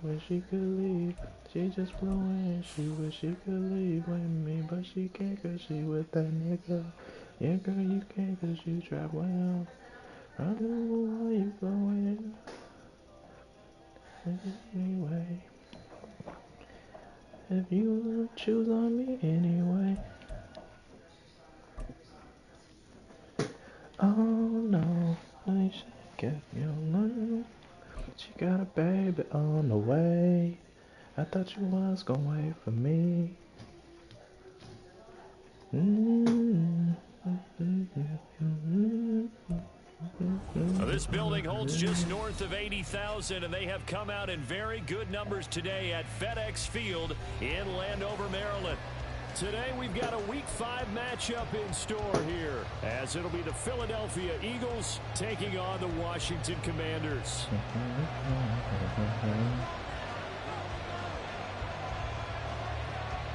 wish she could leave. She just flew in. She wish she could leave with me, but she can't 'cause she with that nigga. Yeah, girl, you can't 'cause you traveling. I don't know why you going anyway. If you choose on me anyway. Oh no, I should get you alone. She got a baby on the way. I thought you was gonna wait for me. This building holds just north of 80,000, and they have come out in very good numbers today at FedEx Field in Landover, Maryland. Today we've got a Week 5 matchup in store here, as it'll be the Philadelphia Eagles taking on the Washington Commanders.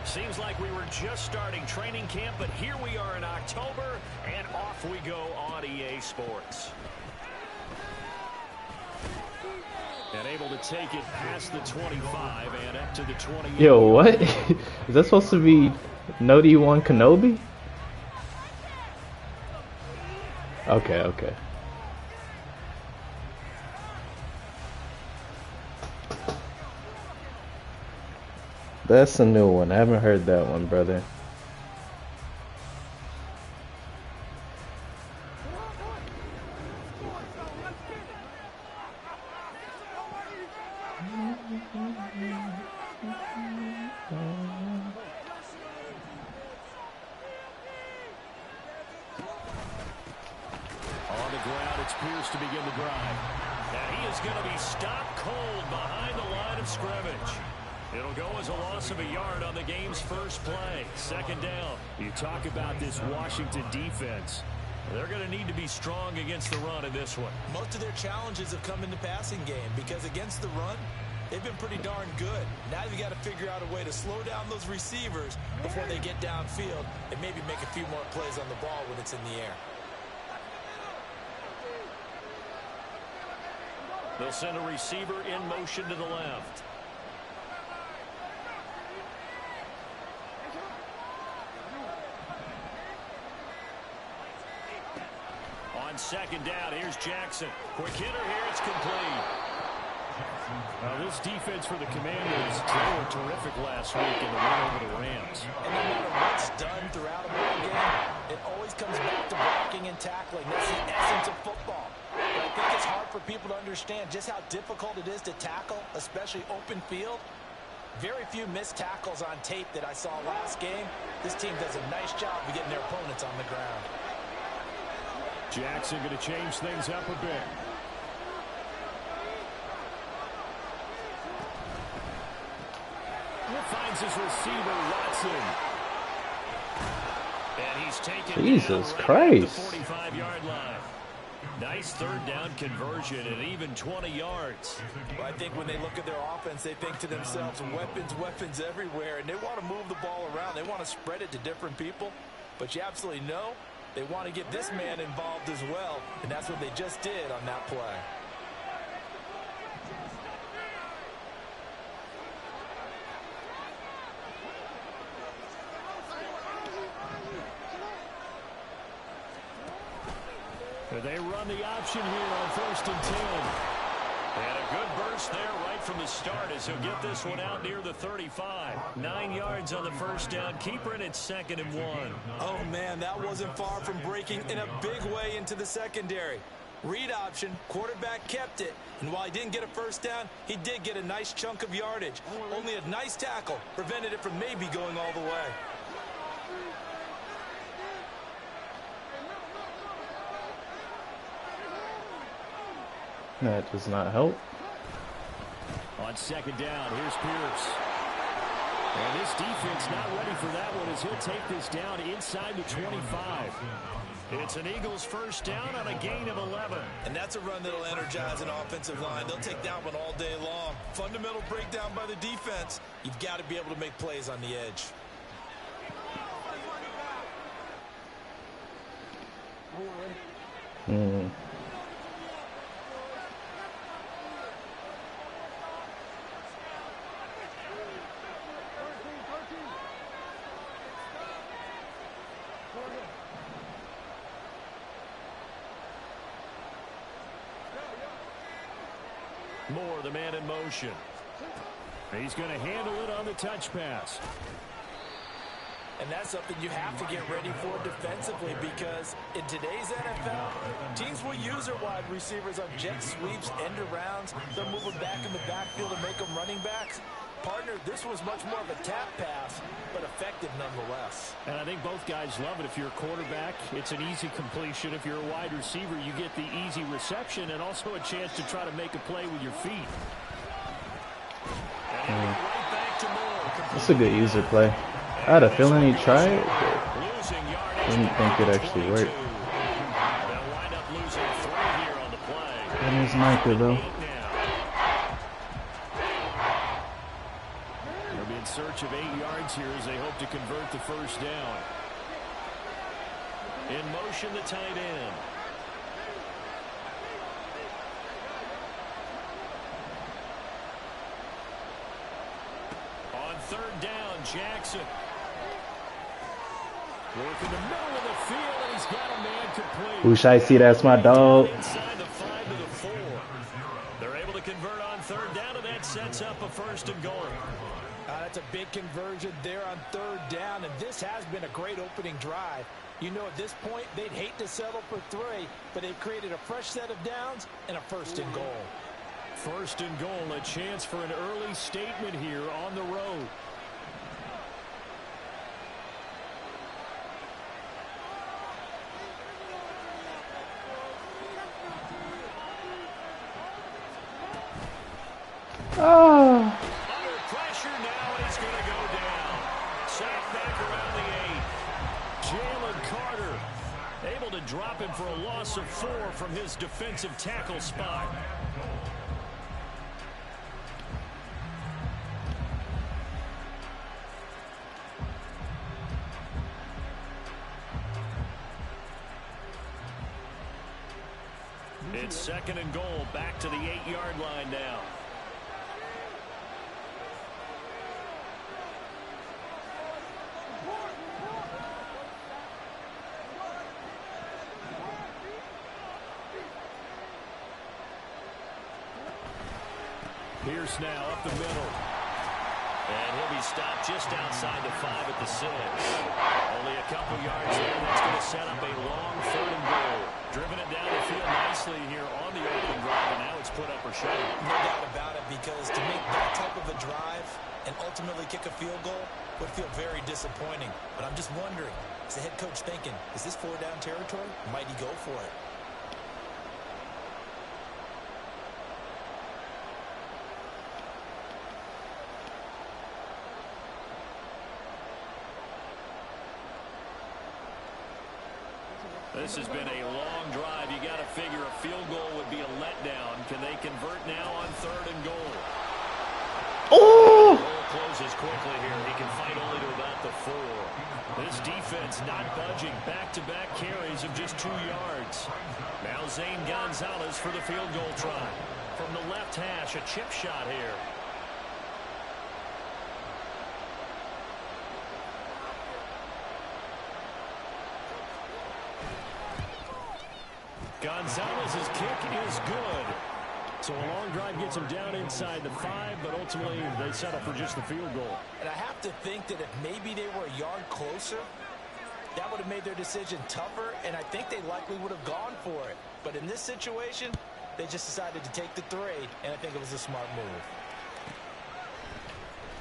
Seems like we were just starting training camp, but here we are in October, and off we go on EA Sports. And able to take it past the 25 and up to the 28. Yo, what? Is that supposed to be No D1 Kenobi? Okay, okay. That's a new one. I haven't heard that one, brother. On the ground, it's Pierce to begin the drive. And he is going to be stopped cold behind the line of scrimmage. It'll go as a loss of a yard on the game's first play. Second down. You talk about this Washington defense. They're going to need to be strong against the run in this one. Most of their challenges have come in the passing game because against the run, they've been pretty darn good. Now you've got to figure out a way to slow down those receivers before they get downfield and maybe make a few more plays on the ball when it's in the air. They'll send a receiver in motion to the left. On second down, here's Jackson. Quick hitter here, it's complete. This defense for the Commanders, they were terrific last week in the win over the Rams. And no matter what's done throughout a ball game, it always comes back to blocking and tackling. That's the essence of football. But I think it's hard for people to understand just how difficult it is to tackle, especially open field. Very few missed tackles on tape that I saw last game. This team does a nice job of getting their opponents on the ground. Jackson going to change things up a bit. Finds his receiver, Watson. And he's taken Jesus right Christ. at the 45-yard line. Nice third down conversion and even 20 yards. Well, I think when they look at their offense, they think to themselves, weapons everywhere, and they want to move the ball around. They want to spread it to different people, but you absolutely know they want to get this man involved as well, and that's what they just did on that play. They run the option here on 1st and 10. And a good burst there right from the start as he'll get this one out near the 35. 9 yards on the first down. Keeper, and it's 2nd and 1. Oh, man, that wasn't far from breaking in a big way into the secondary. Read option, quarterback kept it. And while he didn't get a first down, he did get a nice chunk of yardage. Only a nice tackle prevented it from maybe going all the way. That does not help. On 2nd down, here's Pierce. And this defense not ready for that one as he'll take this down inside the 25. It's an Eagles first down on a gain of 11. And that's a run that'll energize an offensive line. They'll take that one all day long. Fundamental breakdown by the defense. You've got to be able to make plays on the edge. Moore, the man in motion. He's going to handle it on the touch pass. And that's something you have to get ready for defensively, because in today's NFL, teams will use their wide receivers on jet sweeps, end arounds. They'll move them back in the backfield and make them running backs. Partner, this was much more of a tap pass, but effective nonetheless. And I think both guys love it. If you're a quarterback, it's an easy completion. If you're a wide receiver, you get the easy reception and also a chance to try to make a play with your feet. Right back to Moore. That's a good user play. I had a feeling he'd try it, but didn't think it actually worked. And there's Micah, though. They'll be in search of 8 yards here as they hope to convert the first down. In motion, the tight end. On third down, Jackson. Working the middle of the field, and he's got a man complete. Who should I see? That's my dog. Inside the 5 to the 4. They're able to convert on third down, and that sets up a first and goal. That's a big conversion there on third down, and this has been a great opening drive. You know, at this point, they'd hate to settle for 3, but they've created a fresh set of downs and a first and goal. First and goal, a chance for an early statement here on the road. Oh. Under pressure now, and he's going to go down. Sacked back around the 8. Jalen Carter able to drop him for a loss of 4 from his defensive tackle spot. It's second and goal, back to the 8-yard line now. Pierce now up the middle. And he'll be stopped just outside the 5 at the 6. Only a couple yards there. That's going to set up a long third and goal. Driven it down the field nicely here on the opening drive, and now it's put up or shut. No doubt about it, because to make that type of a drive and ultimately kick a field goal would feel very disappointing. But I'm just wondering, is the head coach thinking, is this 4-down territory? Might he go for it? This has been a long drive. You got to figure a field goal would be a letdown. Can they convert now on third and goal? Oh! Goal closes quickly here. He can fight only to about the 4. This defense not budging. Back-to-back carries of just 2 yards. Now Zane Gonzalez for the field goal try. From the left hash, a chip shot here. Gonzalez's kick is good. So a long drive gets him down inside the 5, but ultimately they settle for just the field goal. And I have to think that if maybe they were a yard closer, that would have made their decision tougher, and I think they likely would have gone for it. But in this situation, they just decided to take the 3, and I think it was a smart move.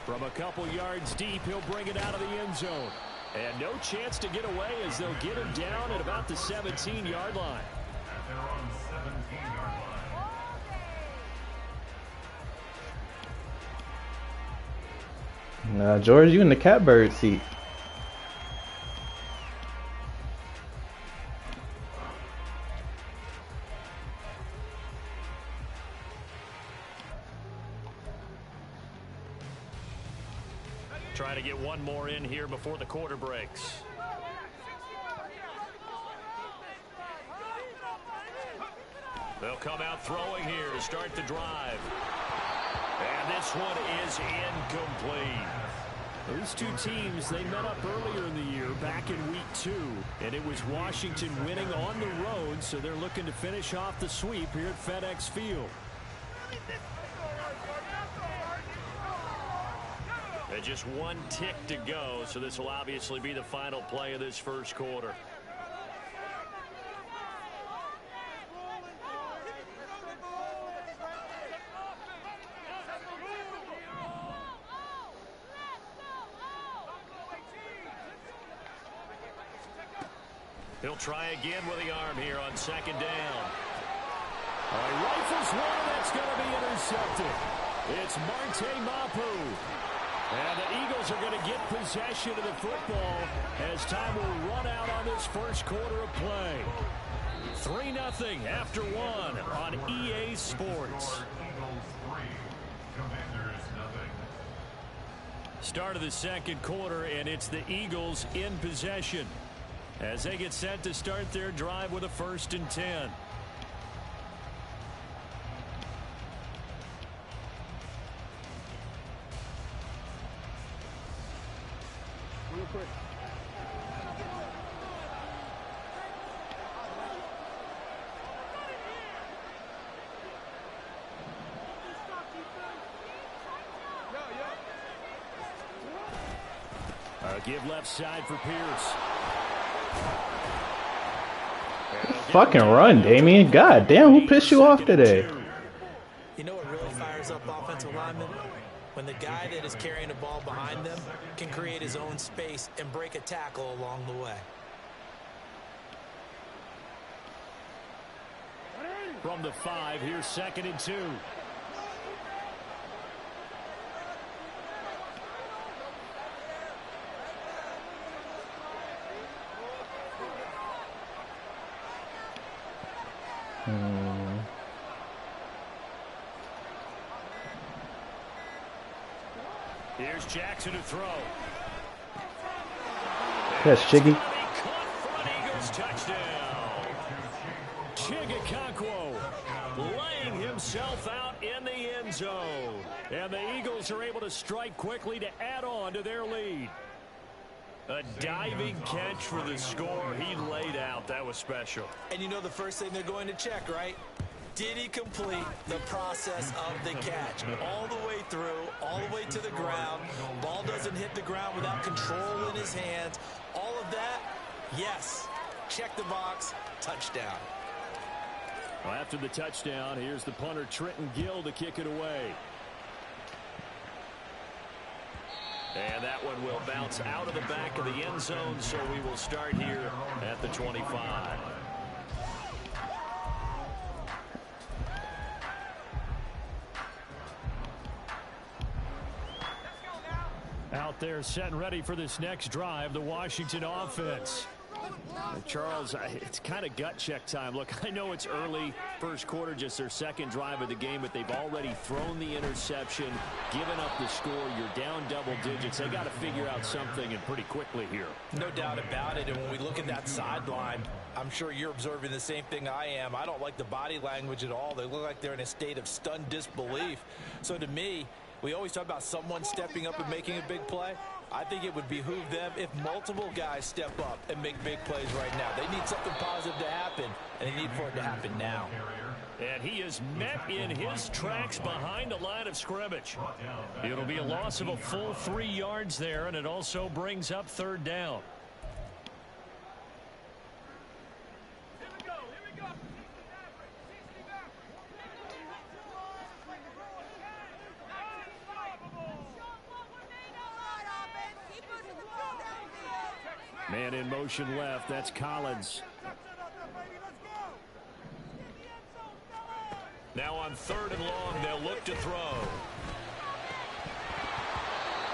From a couple yards deep, he'll bring it out of the end zone. And no chance to get away as they'll get him down at about the 17-yard line. George, you in the catbird seat. Try to get one more in here before the quarter breaks. They'll come out throwing here to start the drive. And this one is incomplete. Those two teams, they met up earlier in the year, back in week 2. And it was Washington winning on the road, so they're looking to finish off the sweep here at FedEx Field. And just one tick to go, so this will obviously be the final play of this first quarter. He'll try again with the arm here on second down. Rifles one, and that's going to be intercepted. It's Marte Mapu. And the Eagles are going to get possession of the football as time will run out on this first quarter of play. 3-0 after one on EA Sports. Start of the second quarter, and it's the Eagles in possession as they get set to start their drive with a 1st and 10. Give left side for Pierce. Fucking run, Damian. God damn, who pissed you off today? You know what really fires up offensive linemen? When the guy that is carrying the ball behind them can create his own space and break a tackle along the way. From the 5, here's 2nd and 2. Here's Jackson to throw. Yes, Chiggy. Eagles touchdown. Chiggy laying himself out in the end zone. And the Eagles are able to strike quickly to add on to their lead. A diving catch for the score. He laid out. That was special. And you know the first thing they're going to check, right? Did he complete the process of the catch? All the way through, all the way to the ground. Ball doesn't hit the ground without control in his hands. All of that, yes. Check the box, touchdown. Well, after the touchdown, here's the punter, Trenton Gill, to kick it away. And that one will bounce out of the back of the end zone, so we will start here at the 25. Out there set and ready for this next drive, the Washington offense. Charles, it's kind of gut check time. Look, I know it's early, first quarter, just their second drive of the game, but they've already thrown the interception, given up the score. You're down double digits. They got to figure out something, and pretty quickly here. No doubt about it, and when we look at that sideline, I'm sure you're observing the same thing I am. I don't like the body language at all. They look like they're in a state of stunned disbelief. So to me, we always talk about someone stepping up and making a big play. I think it would behoove them if multiple guys step up and make big plays right now. They need something positive to happen, and they need for it to happen now. And he is met in his tracks behind the line of scrimmage. It'll be a loss of a full 3 yards there, and it also brings up 3rd down. Man in motion left. That's Collins. Now on 3rd and long, they'll look to throw.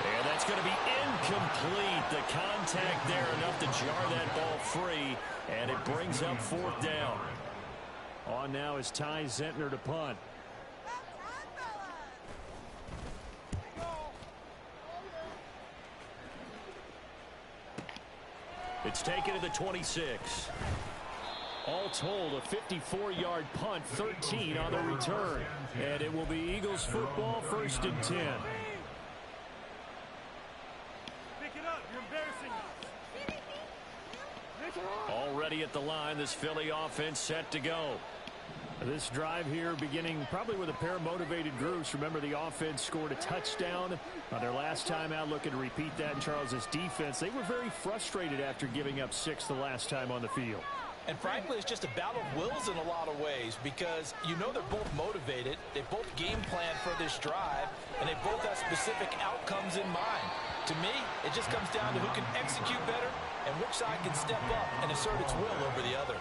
And that's going to be incomplete. The contact there enough to jar that ball free, and it brings up 4th down. On now is Ty Zentner to punt. It's taken to the 26. All told, a 54-yard punt, 13 on the return. And it will be Eagles football, 1st and 10. Pick it up. You're embarrassing us. Already at the line, this Philly offense set to go. This drive here beginning probably with a pair of motivated groups. Remember, the offense scored a touchdown on their last time out, looking to repeat that in Charles's defense. They were very frustrated after giving up 6 the last time on the field. And frankly, it's just a battle of wills in a lot of ways because you know they're both motivated. They both game plan for this drive, and they both have specific outcomes in mind. To me, it just comes down to who can execute better and which side can step up and assert its will over the other.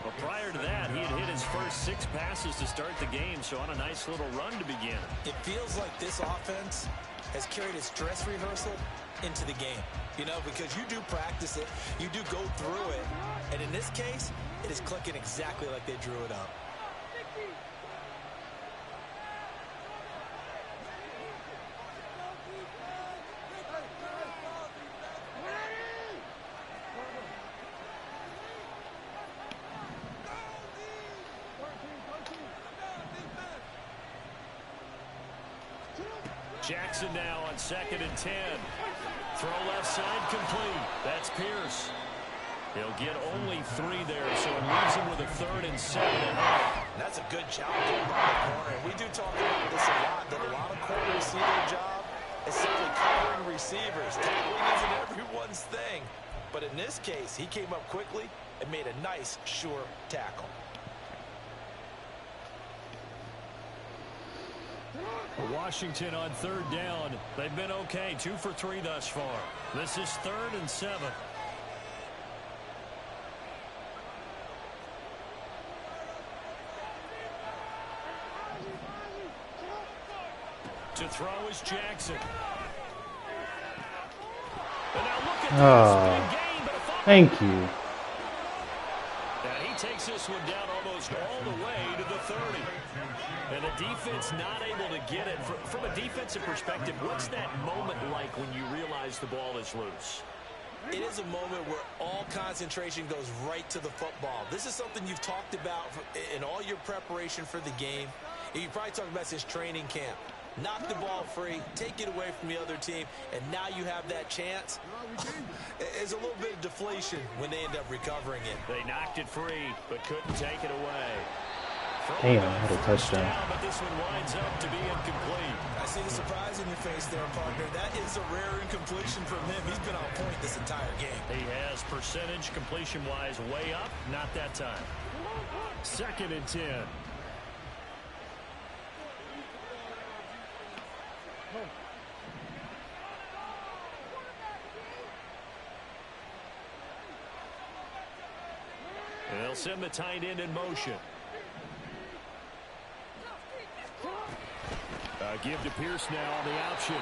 Well, prior to that, he had hit his first 6 passes to start the game, so on a nice little run to begin. It feels like this offense has carried its dress rehearsal into the game. You know, because you do practice it, you do go through it, and in this case, it is clicking exactly like they drew it up. Jackson now on 2nd and 10. Throw left side complete. That's Pierce. He'll get only 3 there, so it leaves him with a 3rd and 7. That's a good job done by the corner. And we do talk about this a lot, that a lot of corners see their job as simply covering receivers. Tackling isn't everyone's thing. But in this case, he came up quickly and made a nice, sure tackle. Washington on 3rd down. They've been okay. 2 for 3 thus far. This is 3rd and 7. To throw is Jackson. And now look at this. Big game, but a fumble. Thank you. And he takes this one down almost all the way to the 30. And the defense not able to get it. From a defensive perspective, what's that moment like when you realize the ball is loose? It is a moment where all concentration goes right to the football. This is something you've talked about in all your preparation for the game. You probably talked about this training camp. Knock the ball free, take it away from the other team, and now you have that chance. There's a little bit of deflation when they end up recovering it. They knocked it free, but couldn't take it away. Damn, I had a touchdown. But this one winds up to be incomplete. I see the surprise in your face there, partner. That is a rare incompletion from him. He's been on point this entire game. He has percentage completion-wise way up. Not that time. 2nd and 10. And they'll send the tight end in motion. Give to Pierce now on the option.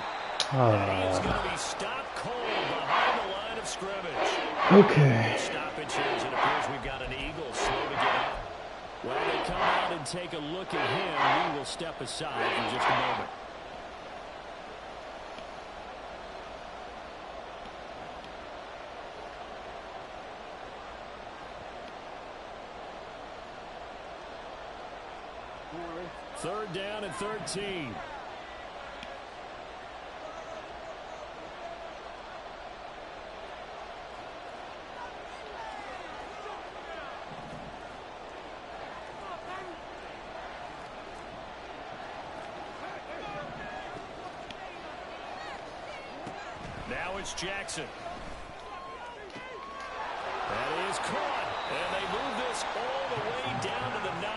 And he's going to be stopped cold behind the line of scrimmage. Okay. Stoppage here as it appears we've got an Eagle slow to get up. While they come out and take a look at him, we will step aside for just a moment. Third down and 13. Now it's Jackson. That is caught. And they move this all the way down to the 9.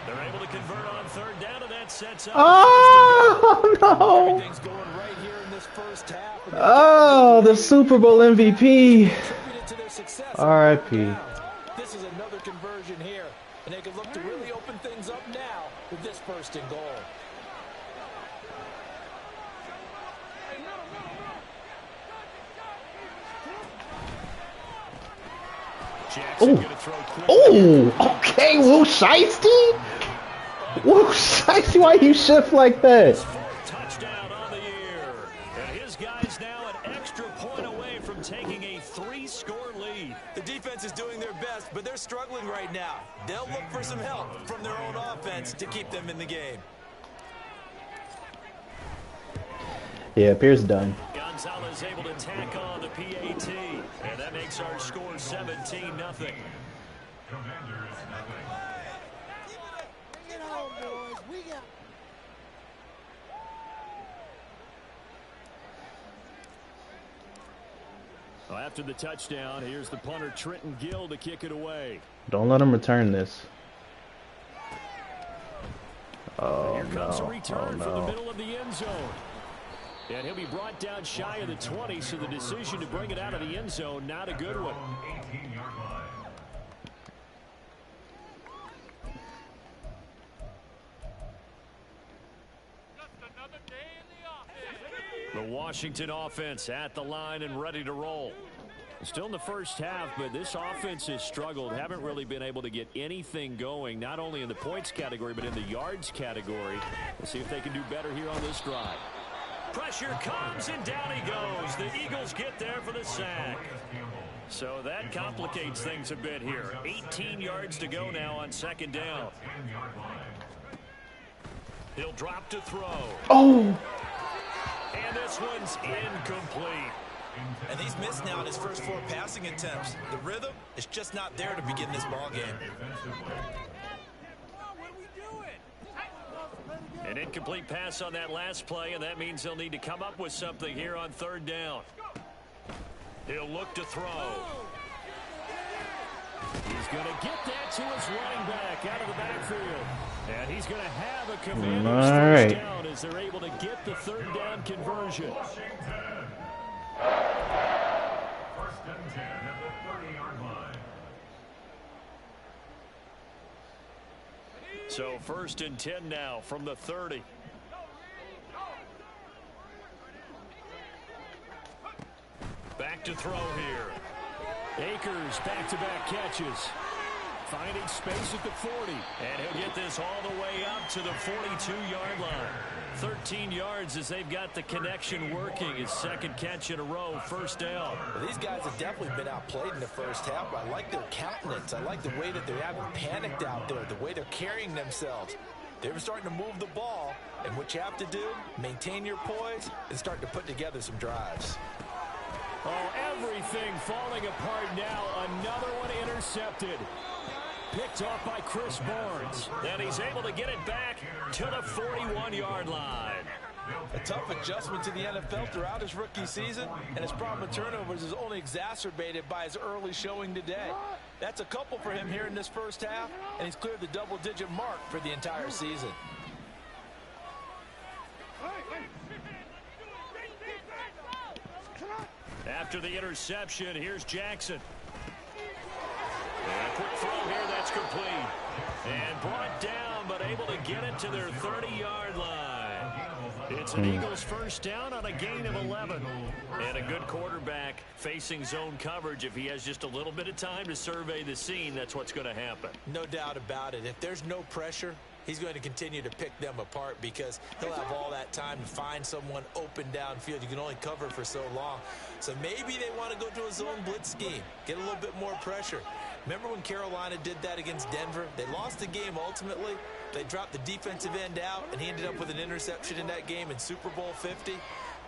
They're able to convert on 3rd down, and that sets up. Oh, no. Everything's going right here in this first half. Oh, the Super Bowl MVP. R.I.P. This is another conversion here, and they can look to really open things up now with this 1st and goal. Oh, okay, Will Shiesty? Will Shiesty, why you shift like that? Touchdown on the year. And his guys now an extra point away from taking a 3-score lead. The defense is doing their best, but they're struggling right now. They'll look for some help from their own offense to keep them in the game. Yeah, Pierce done. Gonzalez able to tack on the PAT, and that makes our score 17-0. Well, after the touchdown, here's the punter Trenton Gill to kick it away. Don't let him return this. Oh, here comes a no. return Oh, from the no. middle of the end zone. And he'll be brought down shy of the 20, so the decision to bring it out of the end zone, not a good one. The Washington offense at the line and ready to roll. Still in the first half, but this offense has struggled. Haven't really been able to get anything going, not only in the points category, but in the yards category. We'll see if they can do better here on this drive. Pressure comes, and down he goes. The Eagles get there for the sack. So that complicates things a bit here. 18 yards to go now on second down. He'll drop to throw. Oh! And this one's incomplete. And he's missed now in his first 4 passing attempts. The rhythm is just not there to begin this ball game. An incomplete pass on that last play, and that means they'll need to come up with something here on third down. He'll look to throw. He's going to get that to his running back out of the backfield. And he's going to have a Commanders first down as they're able to get the third down conversion. First and 10 at the 30-yard line. So first and 10 now from the 30. Back to throw here. Akers back-to-back catches. Finding space at the 40. And he'll get this all the way up to the 42-yard line. 13 yards as they've got the connection working. His second catch in a row, first down. Well, these guys have definitely been outplayed in the first half, but I like their countenance. I like the way that they haven't panicked out there, the way they're carrying themselves. They're starting to move the ball, and what you have to do, maintain your poise and start to put together some drives. Oh, everything falling apart now. Another one intercepted. Picked off by Chris Barnes. And he's able to get it back to the 41-yard line. A tough adjustment to the NFL throughout his rookie season, and his problem with turnovers is only exacerbated by his early showing today. That's a couple for him here in this first half, and he's cleared the double-digit mark for the entire season. After the interception, here's Jackson. And a quick throw here, that's complete. And brought down, but able to get it to their 30-yard line. It's an Eagles first down on a gain of 11. And a good quarterback facing zone coverage. If he has just a little bit of time to survey the scene, that's what's going to happen. No doubt about it. If there's no pressure, he's going to continue to pick them apart because he'll have all that time to find someone open downfield. You can only cover for so long. So maybe they want to go to a zone blitz scheme, get a little bit more pressure. Remember when Carolina did that against Denver? They lost the game ultimately. They dropped the defensive end out, and he ended up with an interception in that game in Super Bowl 50.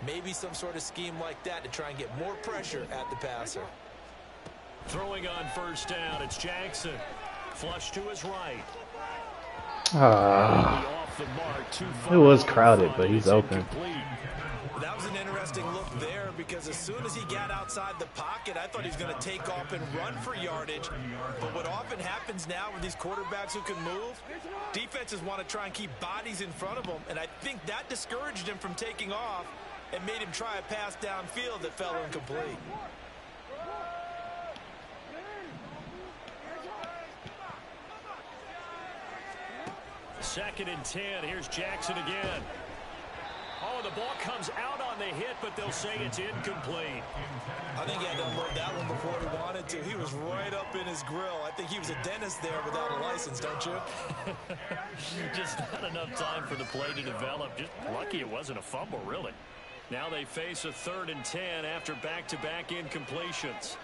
Maybe some sort of scheme like that to try and get more pressure at the passer. Throwing on first down, it's Jackson. Flush to his right. It was crowded, but he's open. That was an interesting look there because as soon as he got outside the pocket, I thought he was going to take off and run for yardage. But what often happens now with these quarterbacks who can move, defenses want to try and keep bodies in front of them, and I think that discouraged him from taking off and made him try a pass downfield that fell incomplete. Second and 10. Here's Jackson again. Oh, the ball comes out on the hit, but they'll say it's incomplete. I think he had to unload that one before he wanted to. He was right up in his grill. I think he was a dentist there without a license, don't you? Just not enough time for the play to develop. Just lucky it wasn't a fumble, really. Now they face a 3rd and 10 after back-to-back incompletions.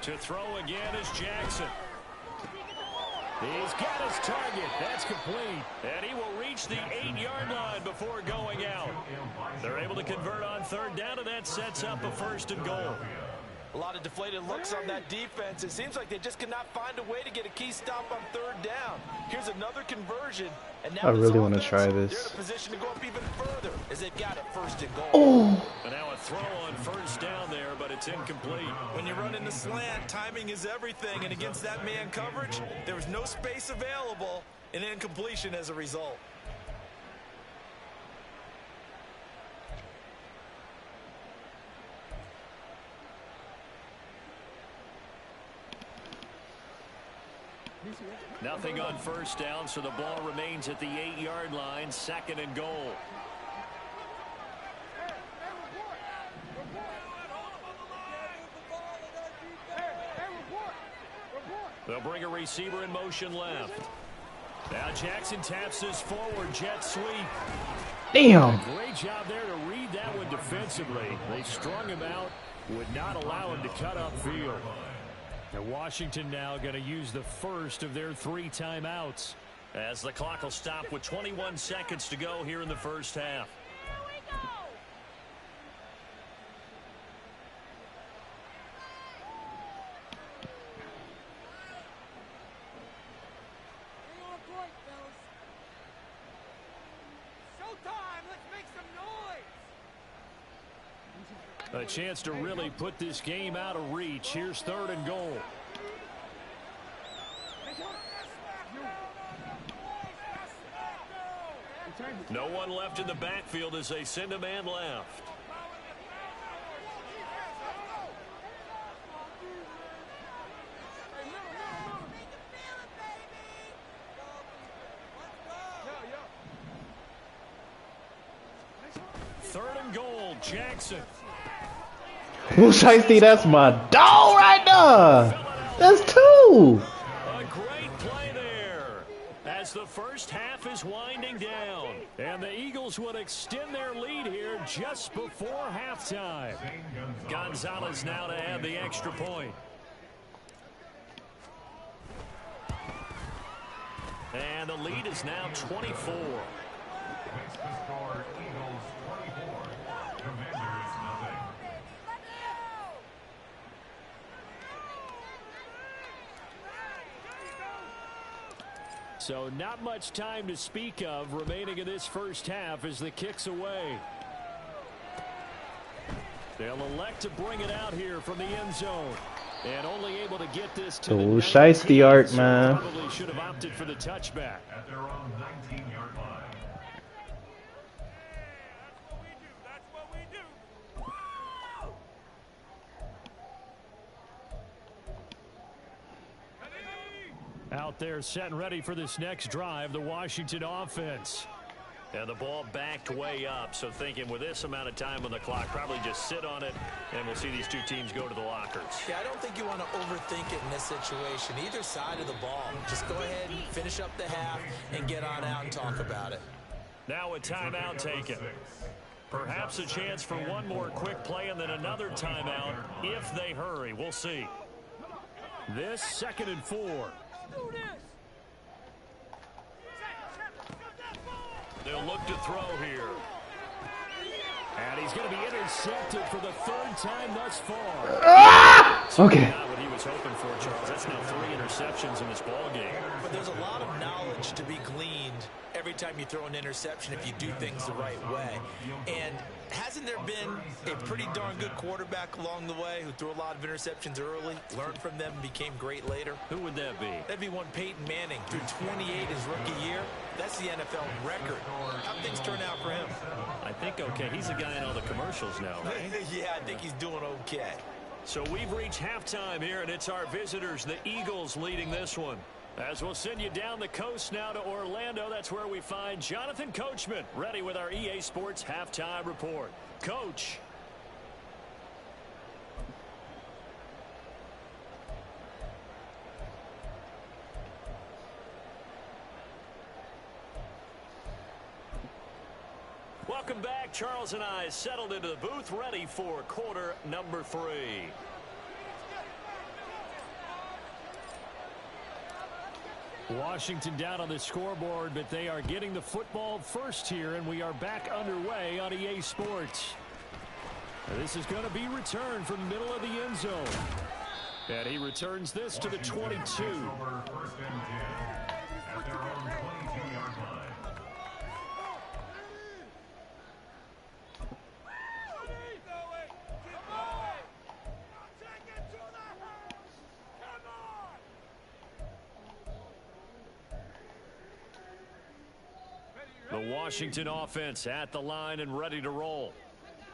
To throw again is Jackson. He's got his target. That's complete. And he will reach the 8-yard line before going out. They're able to convert on third down, and that sets up a 1st and goal. A lot of deflated looks on that defense. It seems like they just cannot find a way to get a key stop on third down. Here's another conversion. And now I really want to offense, try they're in this. a position to go up even further as they've got it 1st and goal. Oh! And now a throw on 1st down there, but it's incomplete. When you run in the slant, timing is everything. And against that man coverage, there was no space available, and incompletion as a result. Nothing on 1st down, so the ball remains at the 8-yard line, 2nd and goal. They'll bring a receiver in motion left. Now Jackson taps this forward jet sweep. Damn. Great job there to read that one defensively. They strung him out, would not allow him to cut upfield. And Washington now going to use the first of their 3 timeouts as the clock will stop with 21 seconds to go here in the 1st half. A chance to really put this game out of reach. Here's 3rd and goal. No one left in the backfield as they send a man left. Third and goal, Jackson. Who shiesty? That's my dog right there. That's 2. A great play there as the 1st half is winding down. And the Eagles would extend their lead here just before halftime. Gonzalez now to add the extra point. And the lead is now 24. Makes the score Eagles 24, Commanders nothing. So not much time to speak of remaining in this 1st half as the kick's away. They'll elect to bring it out here from the end zone. And only able to get this to the shiesty art, man. Probably should have opted for the touchback. At their own 19-yard line. Out there set and ready for this next drive, the Washington offense. And the ball backed way up, so thinking with this amount of time on the clock, probably just sit on it, and we'll see these 2 teams go to the lockers. Yeah, I don't think you want to overthink it in this situation. Either side of the ball. Just go ahead and finish up the half and get on out and talk about it. Now a timeout taken. Perhaps a chance for one more quick play and then another timeout if they hurry. We'll see. This 2nd and 4. They'll look to throw here. And he's going to be intercepted for the 3rd time thus far. Okay. Not what he was hoping for, Charles. That's now 3 interceptions in this ball game. But there's a lot of knowledge to be gleaned every time you throw an interception if you do things the right way. And hasn't there been a pretty darn good quarterback along the way who threw a lot of interceptions early, learned from them, and became great later? Who would that be? That'd be one Peyton Manning, threw 28 his rookie year. That's the NFL record. How'd things turn out for him? I think okay. He's the guy in all the commercials now, right? Yeah, I think he's doing okay. So we've reached halftime here, and it's our visitors, the Eagles, leading this one. As we'll send you down the coast now to Orlando, that's where we find Jonathan Coachman, ready with our EA Sports Halftime Report. Coach. Welcome back. Charles and I settled into the booth, ready for quarter number 3. Washington down on the scoreboard, but they are getting the football first here, and we are back underway on EA Sports. This is going to be returned from the middle of the end zone. And he returns this to the 22. First and 10 at their own 22-yard line. The Washington offense at the line and ready to roll.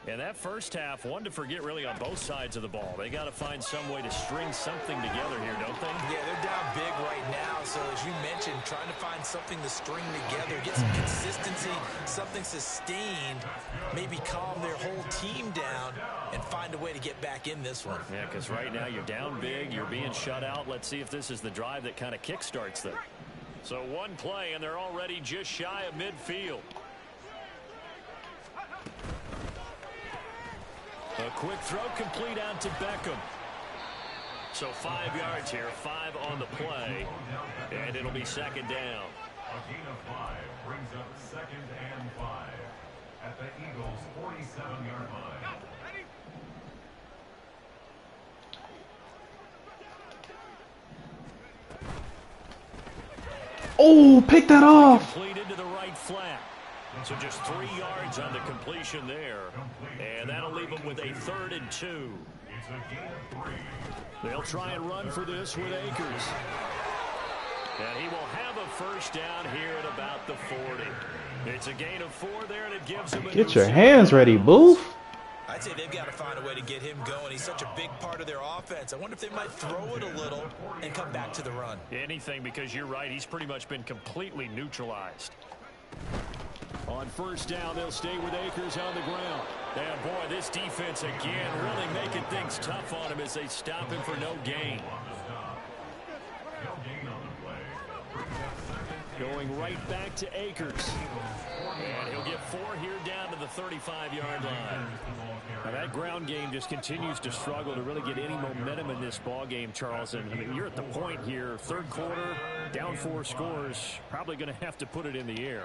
And that first half, one to forget really on both sides of the ball. They got to find some way to string something together here, don't they? Yeah, they're down big right now. So as you mentioned, trying to find something to string together, get some consistency, something sustained, maybe calm their whole team down and find a way to get back in this one. Yeah, because right now you're down big, you're being shut out. Let's see if this is the drive that kind of kickstarts them. So one play, and they're already just shy of midfield. A quick throw complete out to Beckham. So 5 yards here, 5 on the play, and it'll be second down. A gain of 5 brings up 2nd and 5 at the Eagles' 47-yard line. Oh, pick that off. Complete into the right flat. So just 3 yards on the completion there. And that'll leave them with a 3rd and 2. It's a gain of 3. They'll try and run for this with Akers. And he will have a first down here at about the 40. It's a gain of 4 there, and it gives him a Get your hands ready, Boof. I'd say they've got to find a way to get him going. He's such a big part of their offense. I wonder if they might throw it a little and come back to the run. Anything, because you're right. He's pretty much been completely neutralized. On first down, they'll stay with Akers on the ground. And, boy, this defense again really making things tough on him as they stop him for no gain. Going right back to Akers. And he'll get 4 here down to the 35-yard line. Now that ground game just continues to struggle to really get any momentum in this ball game, Charles. And I mean, you're at the point here, third quarter, down 4 scores, probably going to have to put it in the air.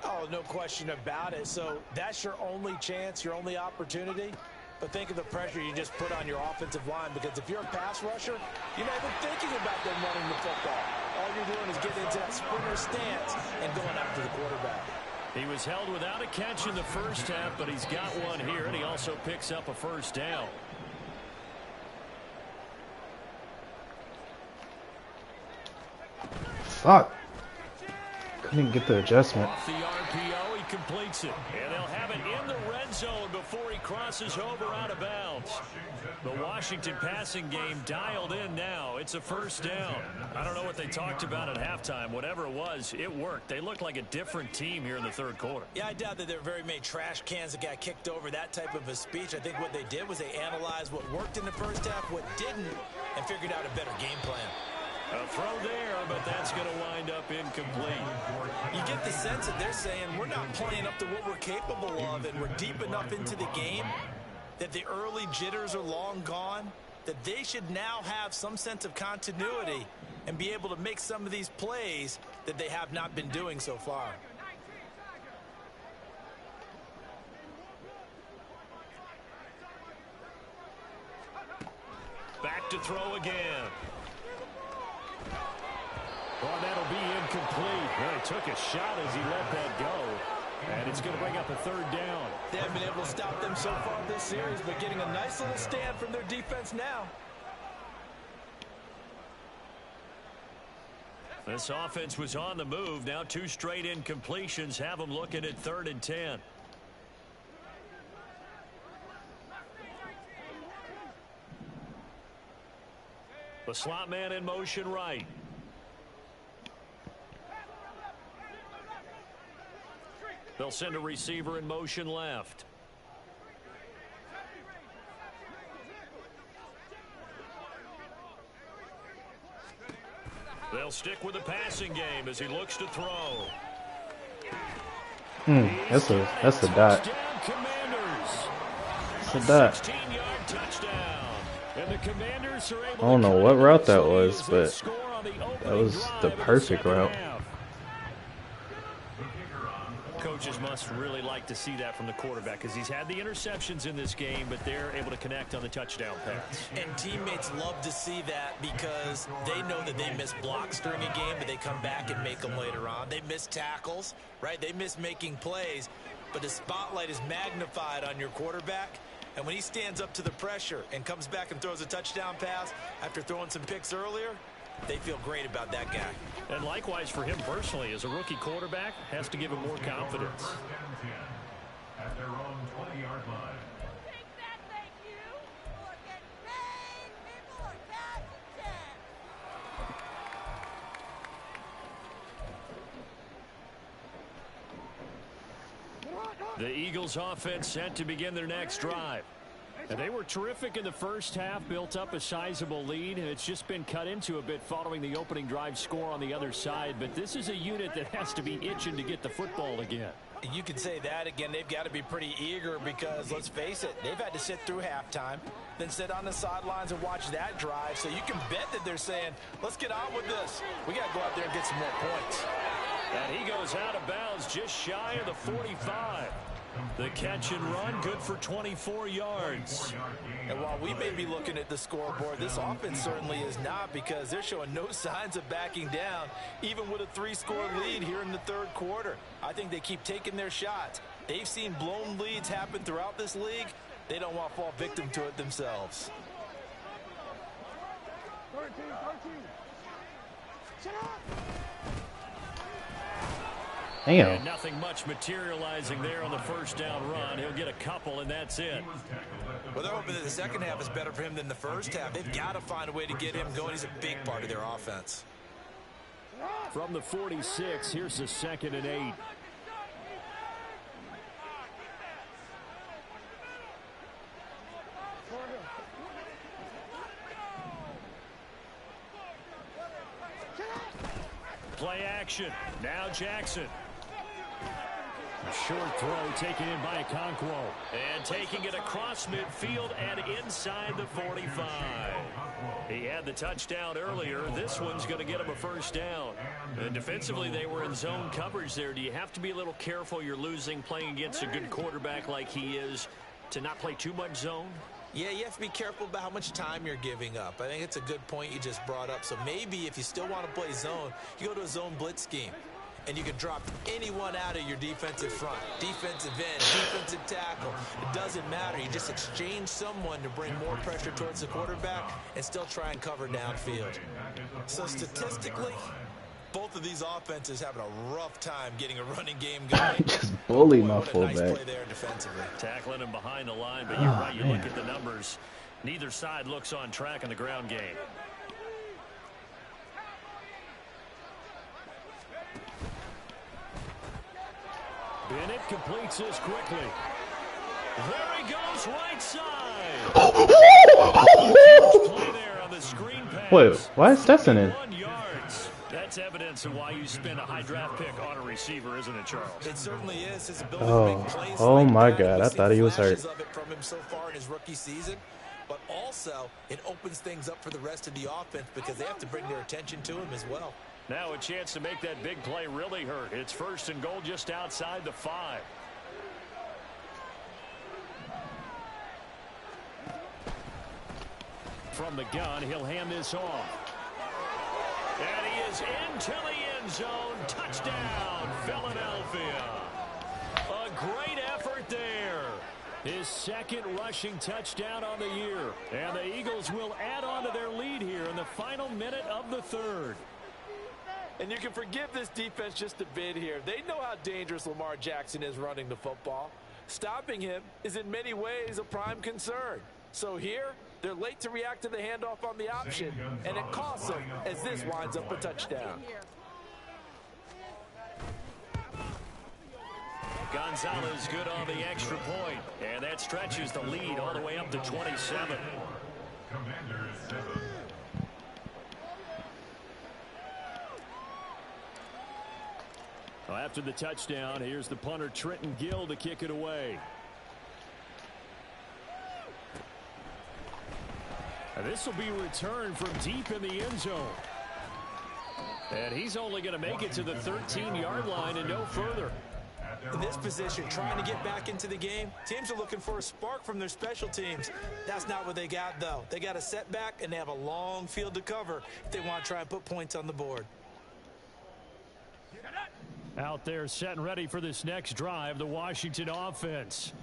Oh, no question about it. So that's your only chance, your only opportunity. But think of the pressure you just put on your offensive line, because if you're a pass rusher, you're not even thinking about them running the football. All you're doing is getting into that sprinter stance and going after the quarterback. He was held without a catch in the first half, but he's got one here, and he also picks up a first down. Fuck. Couldn't get the adjustment. Off the RPO, he completes it. And they'll have it in the red zone before he crosses over out of bounds. The Washington passing game dialed in now. It's a first down. I don't know what they talked about at halftime. Whatever it was, it worked. They look like a different team here in the third quarter. Yeah, I doubt that there are very many trash cans that got kicked over, that type of a speech. I think what they did was they analyzed what worked in the first half, what didn't, and figured out a better game plan. A throw there, but that's going to wind up incomplete. You get the sense that they're saying we're not playing up to what we're capable of, and we're deep enough into the game that the early jitters are long gone, that they should now have some sense of continuity and be able to make some of these plays that they have not been doing so far. Back to throw again. Oh, that'll be incomplete. Well, he took a shot as he let that go. And it's going to bring up a third down. They haven't been able to stop them so far this series, but getting a nice little stand from their defense now. This offense was on the move. Now 2 straight incompletions have them looking at 3rd and 10. The slot man in motion right. They'll send a receiver in motion left. They'll stick with the passing game as he looks to throw. That's a dot. That's a dot. 16-yard touchdown. And the Commanders are able I don't know what route that was, but on the That opening was drive the of perfect second route. half. Coaches must really like to see that from the quarterback because he's had the interceptions in this game, but they're able to connect on the touchdown pass. And teammates love to see that because they know that they miss blocks during a game, but they come back and make them later on. They miss tackles, right? They miss making plays, but the spotlight is magnified on your quarterback. And when he stands up to the pressure and comes back and throws a touchdown pass after throwing some picks earlier, they feel great about that guy. And likewise for him personally, as a rookie quarterback, has to give him more confidence. First and 10 at their own 20-yard line. The Eagles offense set to begin their next drive. And they were terrific in the first half, built up a sizable lead, and it's just been cut into a bit following the opening drive score on the other side. But this is a unit that has to be itching to get the football again. You can say that again. They've got to be pretty eager because, let's face it, they've had to sit through halftime, then sit on the sidelines and watch that drive. So you can bet that they're saying, let's get on with this. We got to go out there and get some more points. And he goes out of bounds just shy of the 45. The catch and run, good for 24 yards. And while we may be looking at the scoreboard, this offense certainly is not, because they're showing no signs of backing down, even with a 3-score lead here in the third quarter. I think they keep taking their shots. They've seen blown leads happen throughout this league. They don't want to fall victim to it themselves. 13. Shut up! And nothing much materializing there on the first down run. He'll get a couple, and that's it. Well, they're hoping that the second half is better for him than the first half. They've got to find a way to get him going. He's a big part of their offense. From the 46, here's the 2nd and 8. Play action. Now Jackson. A short throw taken in by Okonkwo. And taking it across midfield and inside the 45. He had the touchdown earlier. This one's going to get him a first down. And defensively, they were in zone coverage there. Do you have to be a little careful? You're losing playing against a good quarterback like he is to not play too much zone? Yeah, you have to be careful about how much time you're giving up. I think it's a good point you just brought up. So maybe if you still want to play zone, you go to a zone blitz scheme. And you can drop anyone out of your defensive front, defensive end, defensive tackle. It doesn't matter. You just exchange someone to bring more pressure towards the quarterback and still try and cover downfield. So statistically, both of these offenses having a rough time getting a running game going. Just bully my fullback. Nice play there defensively. Tackling him behind the line, but you're right. You look at the numbers. Neither side looks on track in the ground game. Bennett completes this quickly. There he goes, right side. Play there on the screen pass. Wait, why is Stetson in? 1 yards. That's evidence of why you spend a high draft pick on a receiver, isn't it, Charles? It certainly is. His ability to make plays Oh like my that. God, I We've thought seen he was hurt. flashes of it from him so far in his rookie season, but also it opens things up for the rest of the offense because they have to bring their attention to him as well. Now a chance to make that big play really hurt. It's 1st and goal just outside the 5. From the gun, he'll hand this off. And he is into the end zone. Touchdown, Philadelphia. A great effort there. His 2nd rushing touchdown on the year. And the Eagles will add on to their lead here in the final minute of the 3rd. And you can forgive this defense just a bit here. They know how dangerous Lamar Jackson is running the football. Stopping him is in many ways a prime concern. So here, they're late to react to the handoff on the option, and it costs them as this winds up a touchdown. Gonzalez good on the extra point, and that stretches the lead all the way up to 27. Commanders 7. Well, after the touchdown, here's the punter Trenton Gill to kick it away. And this will be returned from deep in the end zone. And he's only going to make it to the 13-yard line and no further. In this position, trying to get back into the game, teams are looking for a spark from their special teams. That's not what they got, though. They got a setback, and they have a long field to cover if they want to try and put points on the board. Out there set and ready for this next drive, the Washington offense.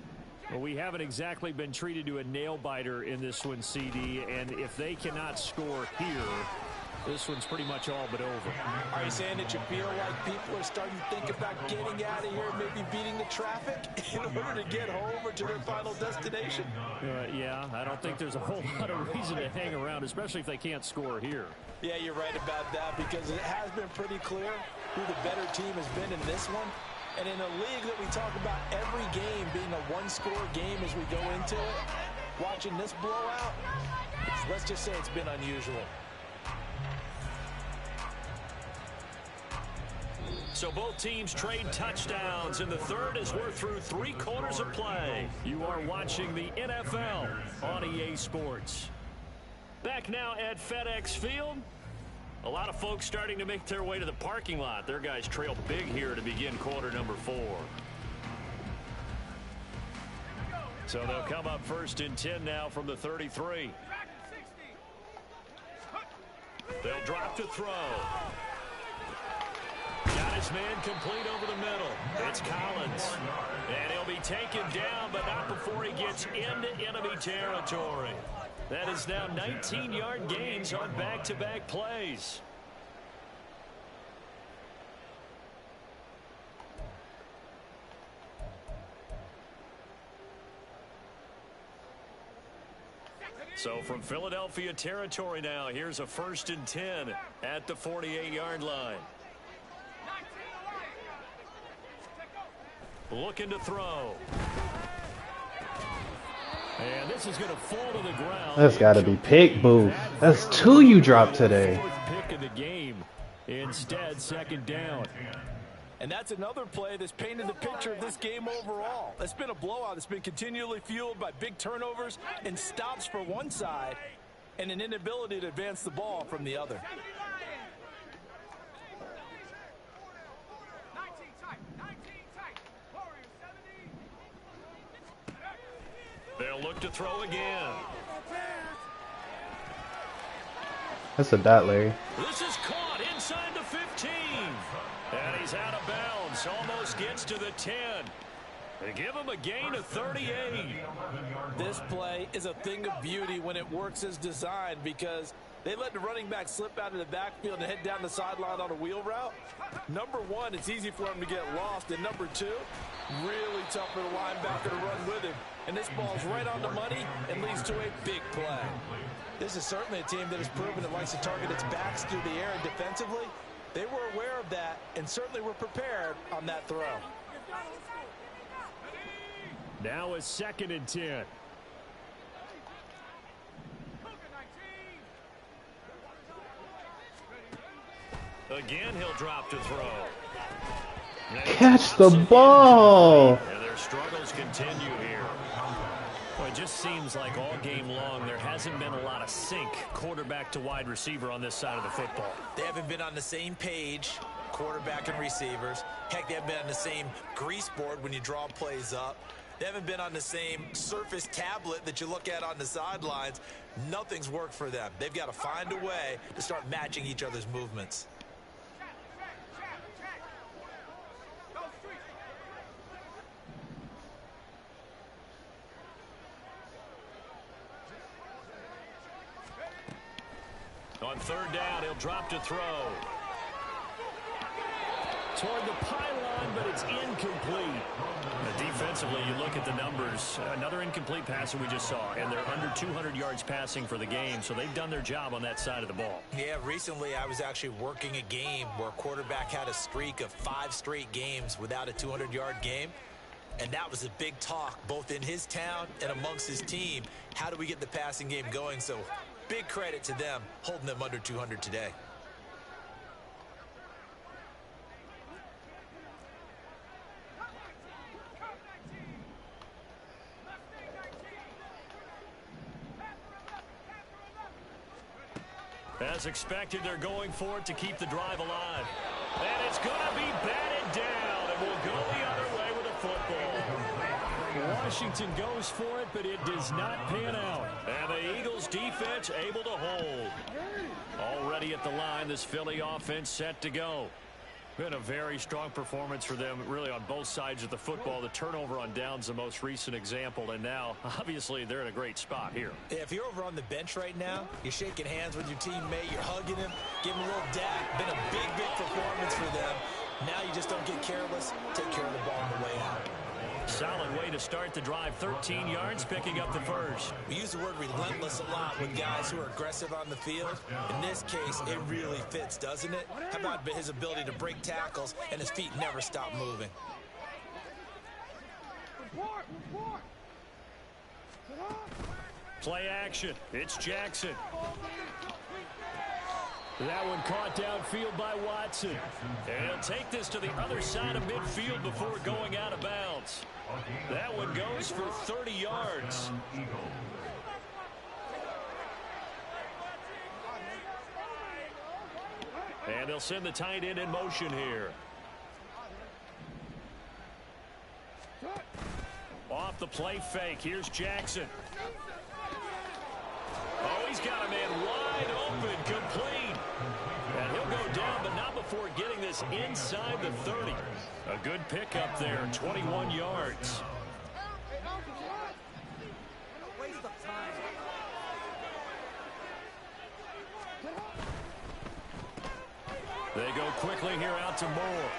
Well, we haven't exactly been treated to a nail-biter in this one, CD, and if they cannot score here, this one's pretty much all but over. Are you saying that you feel like people are starting to think about getting out of here, maybe beating the traffic in order to get home or to their final destination? Yeah, I don't think there's a whole lot of reason to hang around, especially if they can't score here. Yeah, you're right about that, because it has been pretty clear who the better team has been in this one. And in a league that we talk about every game being a one-score game as we go into it, watching this blowout, let's just say it's been unusual. So both teams trade touchdowns in the third as we're through 3 quarters of play. You are watching the NFL on EA Sports. Back now at FedEx Field. A lot of folks starting to make their way to the parking lot. Their guys trail big here to begin quarter number 4. So they'll come up 1st and 10 now from the 33. They'll drop to throw. Got his man complete over the middle. It's Collins. And he'll be taken down, but not before he gets into enemy territory. That is now 19-yard gains on back-to-back plays. So from Philadelphia territory now, here's a 1st and 10 at the 48-yard line. Looking to throw. And this is going to fall to the ground. That's got to be pick, boo. That's 2 you dropped today. Pick of the game. Instead, 2nd down. And that's another play that's painted the picture of this game overall. It's been a blowout. It's been continually fueled by big turnovers and stops for one side and an inability to advance the ball from the other. They'll look to throw again. That's a dot, Larry. This is caught inside the 15. And he's out of bounds. Almost gets to the 10. They give him a gain of 38. This play is a thing of beauty when it works as designed, because they let the running back slip out of the backfield and head down the sideline on a wheel route. Number one, it's easy for him to get lost. And number two, really tough for the linebacker to run with him. And this ball's right on the money and leads to a big play. This is certainly a team that has proven it likes to target its backs through the air and defensively. They were aware of that and certainly were prepared on that throw. Now a 2nd and 10. Again, he'll drop to throw. Catch the ball. And their struggles continue here. Well, it just seems like all game long there hasn't been a lot of sync quarterback to wide receiver on this side of the football. They haven't been on the same page, quarterback and receivers. Heck, they haven't been on the same grease board when you draw plays up. They haven't been on the same Surface tablet that you look at on the sidelines. Nothing's worked for them. They've got to find a way to start matching each other's movements. On 3rd down, he'll drop to throw. Toward the pylon, but it's incomplete. Defensively, you look at the numbers. Another incomplete pass that we just saw, and they're under 200 yards passing for the game, so they've done their job on that side of the ball. Yeah, recently I was actually working a game where a quarterback had a streak of 5 straight games without a 200-yard game. And that was a big talk, both in his town and amongst his team. How do we get the passing game going? So big credit to them, holding them under 200 today. As expected, they're going for it to keep the drive alive. And it's going to be batted down, and we'll go the other way with a football. Washington goes for it, but it does not pan out. And the Eagles defense able to hold. Already at the line, this Philly offense set to go. Been a very strong performance for them, really, on both sides of the football. The turnover on downs, the most recent example, and now, obviously, they're in a great spot here. Yeah, if you're over on the bench right now, you're shaking hands with your teammate, you're hugging him, giving him a little dap. Been a big, big performance for them. Now you just don't get careless. Take care of the ball on the way out. Solid way to start the drive. 13 yards, picking up the first. We use the word relentless a lot with guys who are aggressive on the field. In this case, it really fits, doesn't it? How about his ability to break tackles and his feet never stop moving? Play action. It's Jackson. That one caught downfield by Watson. And he'll take this to the other side of midfield before going out of bounds. That one goes for 30 yards. And they'll send the tight end in motion here. Off the play fake. Here's Jackson. Oh, he's got a man wide open, complete. And he'll go down, but not before getting this inside the 30. A good pickup there, 21 yards. They go quickly here out to Moore.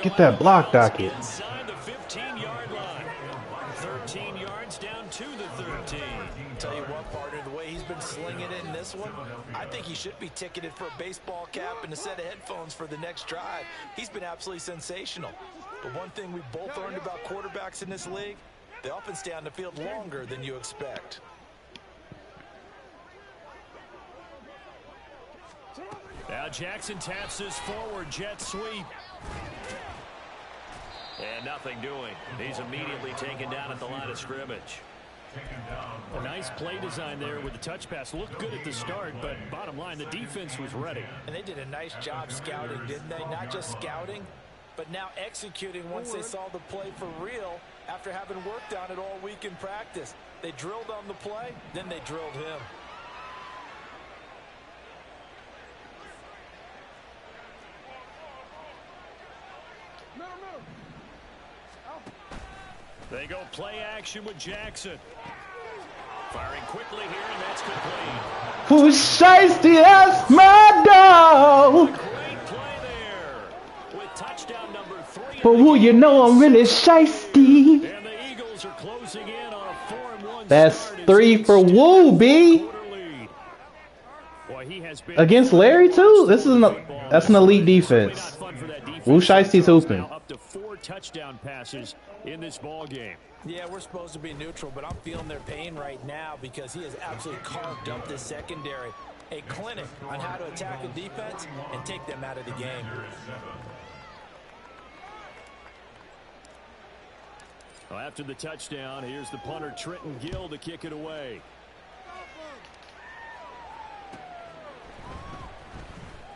Get that block, Docket. Inside the 15-yard line. 13 yards down to the 13. Tell you what, partner, the way he's been slinging it in this one, I think he should be ticketed for a baseball cap and a set of headphones for the next drive. He's been absolutely sensational. But one thing we both learned about quarterbacks in this league, they often stay on the field longer than you expect. Now Jackson taps this forward, jet sweep. And nothing doing. He's immediately taken down at the line of scrimmage. A nice play design there with the touch pass. Looked good at the start, but bottom line, the defense was ready. And they did a nice job scouting, didn't they? Not just scouting, but now executing once they saw the play for real after having worked on it all week in practice. They drilled on the play, then they drilled him. They go play action with Jackson. Firing quickly here, and that's complete. Who's shiesty? That's my dog. Great play there. With touchdown number 3. But who you know I'm really shiesty. And the Eagles are closing in on a 4-1 That's start. 3 for Woo, B. Boy, he has been Against Larry too. That's an elite defense. Woo Shiesty's hooping. Up to 4 touchdown passes in this ball game. Yeah, we're supposed to be neutral, but I'm feeling their pain right now because he has absolutely carved up this secondary. A clinic on how to attack a defense and take them out of the game. Well, after the touchdown, here's the punter Trenton Gill to kick it away.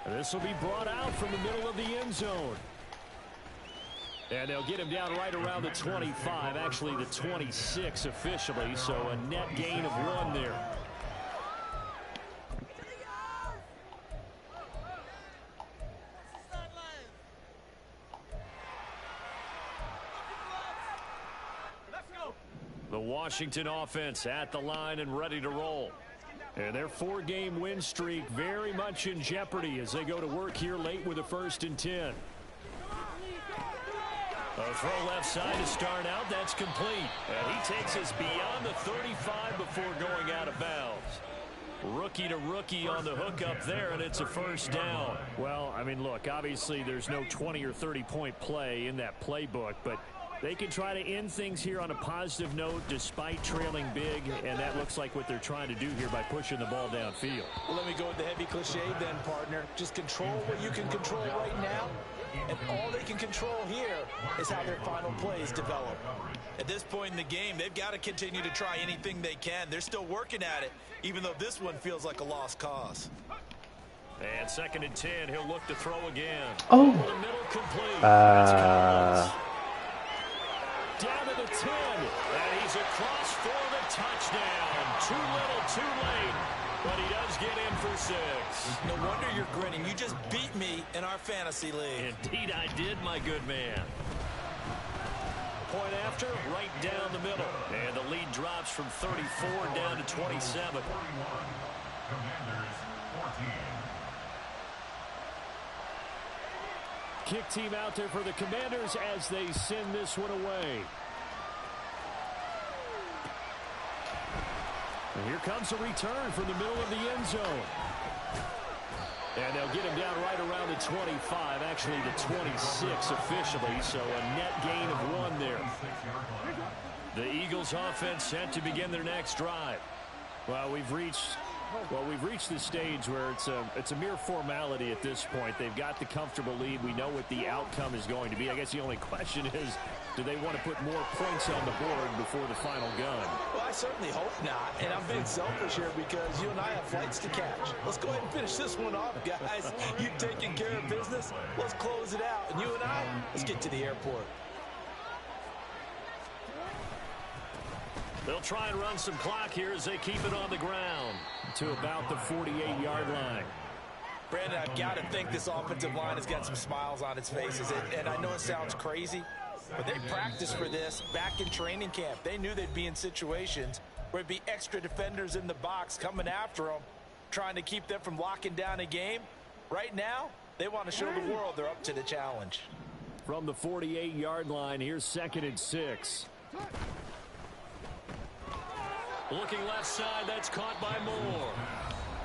This will be brought out from the middle of the end zone. And they'll get him down right around the 25, actually the 26 officially, so a net gain of 1 there. The Washington offense at the line and ready to roll. And their 4-game win streak very much in jeopardy as they go to work here late with a 1st and 10. A throw left side to start out. That's complete. And he takes us beyond the 35 before going out of bounds. Rookie to rookie on the hook up there, and it's a 1st down. Well, I mean, look, obviously there's no 20 or 30-point play in that playbook, but they can try to end things here on a positive note despite trailing big, and that looks like what they're trying to do here by pushing the ball downfield. Well, let me go with the heavy cliche then, partner. Just control what you can control right now, and all they can control here is how their final plays develop. At this point in the game, they've got to continue to try anything they can. They're still working at it, even though this one feels like a lost cause. And 2nd and 10, he'll look to throw again. Oh. The middle complete. That's Collins. Down to the 10, and he's across for the touchdown. Too little, too late, but he does get in for 6. No wonder you're grinning. You just beat me in our fantasy league. Indeed I did, my good man. Point after, right down the middle. And the lead drops from 34 down to 27. 41. Commanders 14. Kick team out there for the Commanders as they send this one away. And here comes a return from the middle of the end zone. And they'll get him down right around the 25, actually the 26 officially, so a net gain of 1 there. The Eagles offense set to begin their next drive. Well, we've reached the stage where it's a mere formality at this point. They've got the comfortable lead. We know what the outcome is going to be. I guess the only question is, do they want to put more points on the board before the final gun? Well, I certainly hope not. And I'm being selfish here because you and I have flights to catch. Let's go ahead and finish this one off, guys. You taking care of business? Let's close it out. And you and I, let's get to the airport. They'll try and run some clock here as they keep it on the ground to about the 48-yard line. Brandon, I've got to think this offensive line has got some smiles on its faces. And I know it sounds crazy, but they practiced for this back in training camp. They knew they'd be in situations where it'd be extra defenders in the box coming after them, trying to keep them from locking down a game. Right now, they want to show the world they're up to the challenge. From the 48-yard line, here's 2nd and 6. Looking left side, that's caught by Moore.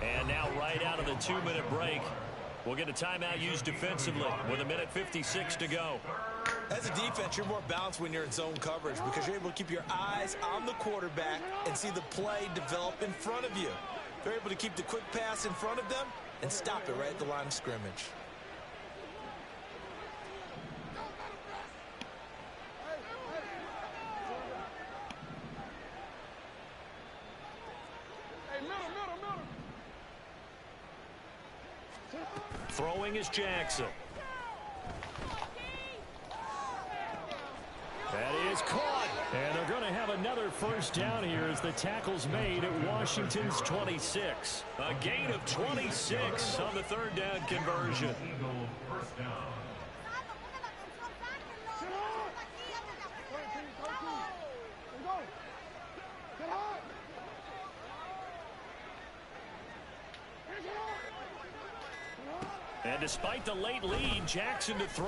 And now right out of the 2-minute break, we'll get a timeout used defensively with 1:56 to go. As a defense, you're more balanced when you're in zone coverage because you're able to keep your eyes on the quarterback and see the play develop in front of you. They're able to keep the quick pass in front of them and stop it right at the line of scrimmage. Throwing is Jackson. That is caught. And they're going to have another first down here as the tackle's made at Washington's 26. A gain of 26 on the 3rd down conversion. Eagle first down. And despite the late lead, Jackson to throw.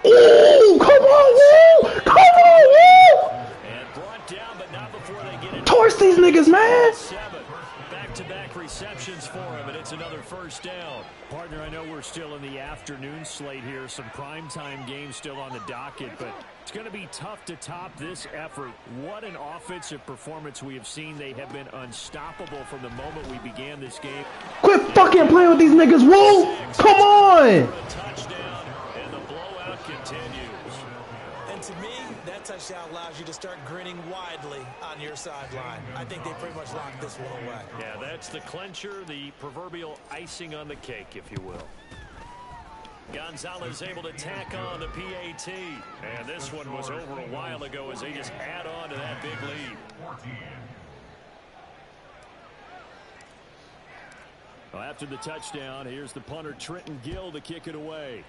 Oh, come on, Will! Come on, Will! And brought down, but not before they get it. Torch these niggas, man! 7. Back-to-back receptions for him, and it's another first down. Partner, I know we're still in the afternoon slate here. Some primetime games still on the docket, but it's going to be tough to top this effort. What an offensive performance we have seen. They have been unstoppable from the moment we began this game. Quit fucking playing with these niggas, Will! Come on! A touchdown, and the blowout continues. And to me, that touchdown allows you to start grinning widely on your sideline. I think they pretty much locked this one away. Yeah, that's the clincher, the proverbial icing on the cake, if you will. Gonzalez able to tack on the PAT. And this one was over a while ago as they just add on to that big lead. 14. Well, after the touchdown, here's the punter Trenton Gill to kick it away.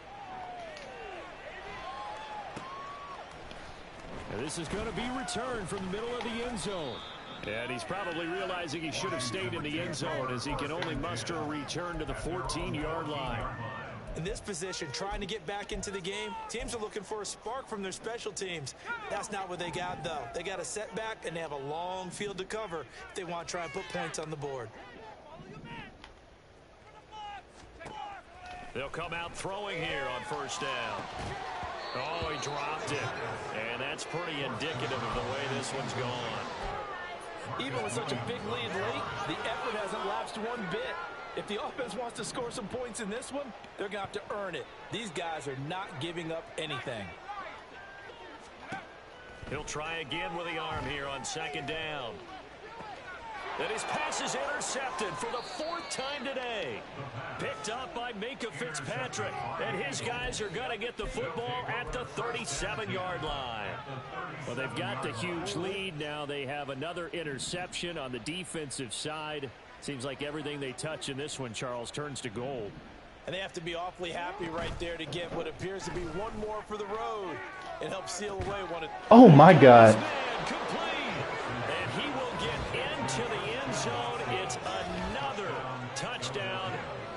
And this is going to be returned from the middle of the end zone. And he's probably realizing he should have stayed in the end zone as he can only muster a return to the 14-yard line. In this position, trying to get back into the game, teams are looking for a spark from their special teams. That's not what they got, though. They got a setback, and they have a long field to cover if they want to try and put points on the board. They'll come out throwing here on first down. Oh, he dropped it. And that's pretty indicative of the way this one's gone. Even with such a big lead late, the effort hasn't lapsed one bit. If the offense wants to score some points in this one, they're going to have to earn it. These guys are not giving up anything. He'll try again with the arm here on second down. And his pass is intercepted for the 4th time today. Picked up by Minka Fitzpatrick. And his guys are going to get the football at the 37-yard line. Well, they've got the huge lead. Now they have another interception on the defensive side. Seems like everything they touch in this one, Charles, turns to gold. And they have to be awfully happy right there to get what appears to be one more for the road. It helps seal away one of... Oh, my God. And he will get into the end zone. It's another touchdown.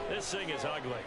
This thing is ugly.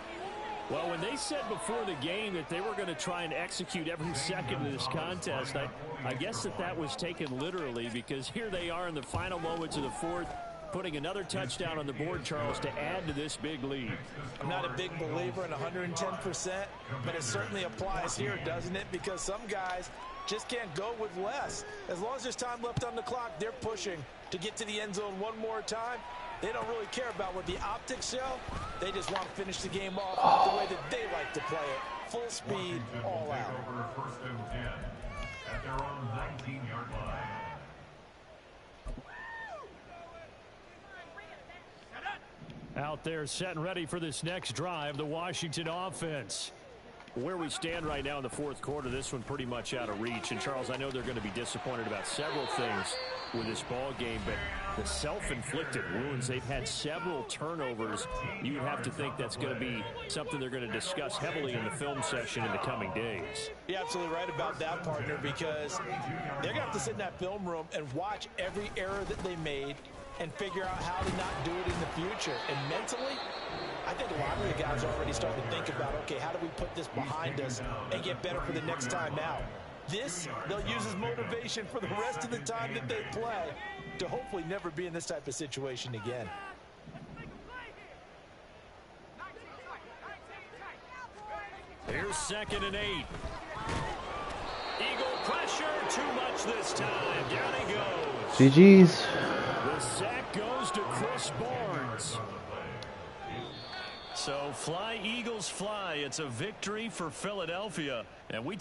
Well, when they said before the game that they were going to try and execute every second of this contest, I guess that was taken literally, because here they are in the final moments of the 4th, putting another touchdown on the board, Charles, to add to this big lead. I'm not a big believer in 110%, but it certainly applies here, doesn't it? Because some guys just can't go with less. As long as there's time left on the clock, they're pushing to get to the end zone one more time. They don't really care about what the optics show. They just want to finish the game off the way that they like to play it. Full speed, all out. First and 10 at their own 19-yard line. Out there set and ready for this next drive, the Washington offense. Where we stand right now in the 4th quarter, this one pretty much out of reach. And, Charles, I know they're going to be disappointed about several things with this ball game, but the self-inflicted wounds, they've had several turnovers. You'd have to think that's going to be something they're going to discuss heavily in the film session in the coming days. You're absolutely right about that, partner, because they're going to have to sit in that film room and watch every error that they made and figure out how to not do it in the future. And mentally, I think a lot of the guys are already starting to think about, okay, how do we put this behind us and get better for the next time out? This, they'll use as motivation for the rest of the time that they play to hopefully never be in this type of situation again. Here's 2nd and 8. Eagle pressure, too much this time. Down he goes. GG's. The sack goes to Chris Barnes. So fly, Eagles, fly. It's a victory for Philadelphia. And we